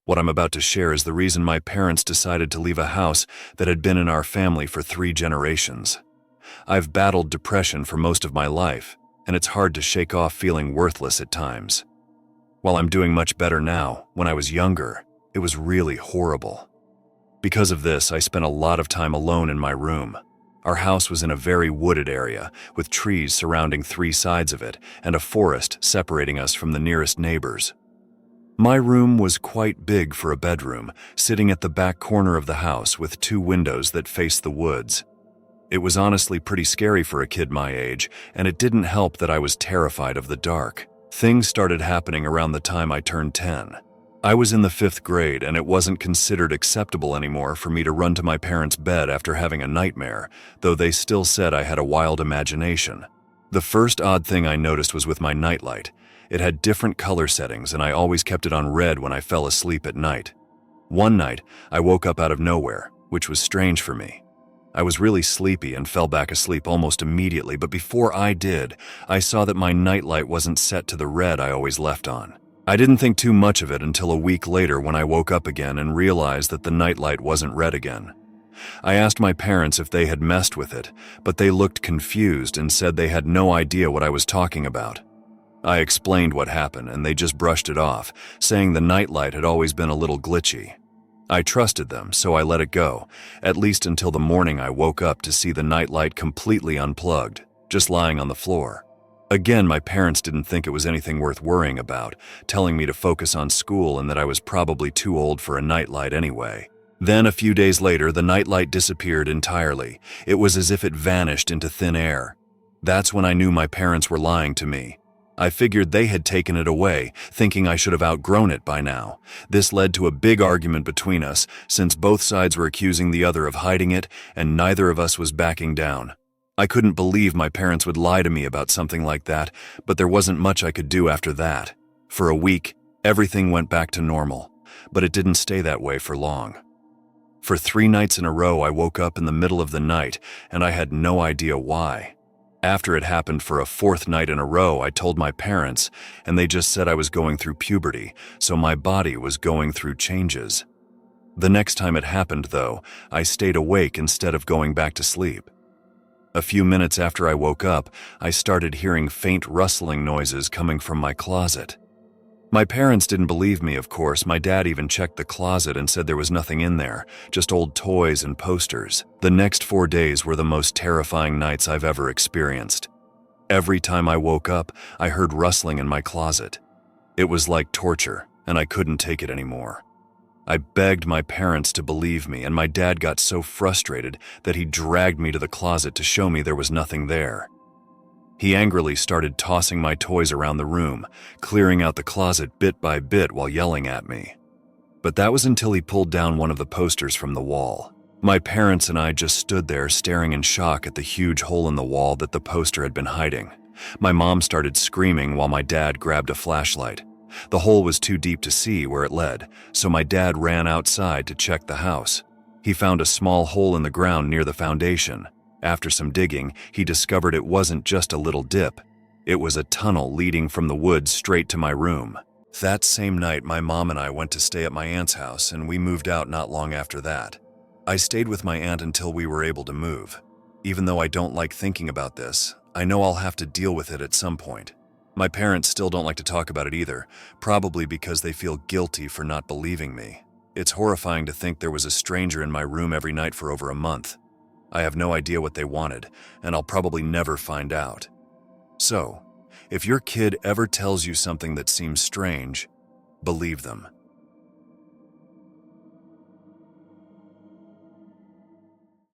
What I'm about to share is the reason my parents decided to leave a house that had been in our family for 3 generations. I've battled depression for most of my life, and it's hard to shake off feeling worthless at times. While I'm doing much better now, when I was younger, it was really horrible. Because of this, I spent a lot of time alone in my room. Our house was in a very wooded area, with trees surrounding 3 sides of it and a forest separating us from the nearest neighbors. My room was quite big for a bedroom, sitting at the back corner of the house with 2 windows that faced the woods. It was honestly pretty scary for a kid my age, and it didn't help that I was terrified of the dark. Things started happening around the time I turned 10. I was in the 5th grade, and it wasn't considered acceptable anymore for me to run to my parents' bed after having a nightmare, though they still said I had a wild imagination. The first odd thing I noticed was with my nightlight. It had different color settings, and I always kept it on red when I fell asleep at night. One night, I woke up out of nowhere, which was strange for me. I was really sleepy and fell back asleep almost immediately, but before I did, I saw that my nightlight wasn't set to the red I always left on. I didn't think too much of it until a week later when I woke up again and realized that the nightlight wasn't red again. I asked my parents if they had messed with it, but they looked confused and said they had no idea what I was talking about. I explained what happened, and they just brushed it off, saying the nightlight had always been a little glitchy. I trusted them, so I let it go, at least until the morning I woke up to see the nightlight completely unplugged, just lying on the floor. Again, my parents didn't think it was anything worth worrying about, telling me to focus on school and that I was probably too old for a nightlight anyway. Then, a few days later, the nightlight disappeared entirely. It was as if it vanished into thin air. That's when I knew my parents were lying to me. I figured they had taken it away, thinking I should have outgrown it by now. This led to a big argument between us, since both sides were accusing the other of hiding it, and neither of us was backing down. I couldn't believe my parents would lie to me about something like that, but there wasn't much I could do after that. For a week, everything went back to normal, but it didn't stay that way for long. For 3 nights in a row, I woke up in the middle of the night, and I had no idea why. After it happened for a 4th night in a row, I told my parents, and they just said I was going through puberty, so my body was going through changes. The next time it happened, though, I stayed awake instead of going back to sleep. A few minutes after I woke up, I started hearing faint rustling noises coming from my closet. My parents didn't believe me, of course. My dad even checked the closet and said there was nothing in there, just old toys and posters. The next 4 days were the most terrifying nights I've ever experienced. Every time I woke up, I heard rustling in my closet. It was like torture, and I couldn't take it anymore. I begged my parents to believe me, and my dad got so frustrated that he dragged me to the closet to show me there was nothing there. He angrily started tossing my toys around the room, clearing out the closet bit by bit while yelling at me. But that was until he pulled down one of the posters from the wall. My parents and I just stood there staring in shock at the huge hole in the wall that the poster had been hiding. My mom started screaming while my dad grabbed a flashlight. The hole was too deep to see where it led, so my dad ran outside to check the house. He found a small hole in the ground near the foundation. After some digging, he discovered it wasn't just a little dip. It was a tunnel leading from the woods straight to my room. That same night, my mom and I went to stay at my aunt's house, and we moved out not long after that. I stayed with my aunt until we were able to move. Even though I don't like thinking about this, I know I'll have to deal with it at some point. My parents still don't like to talk about it either, probably because they feel guilty for not believing me. It's horrifying to think there was a stranger in my room every night for over a month. I have no idea what they wanted, and I'll probably never find out. So, if your kid ever tells you something that seems strange, believe them.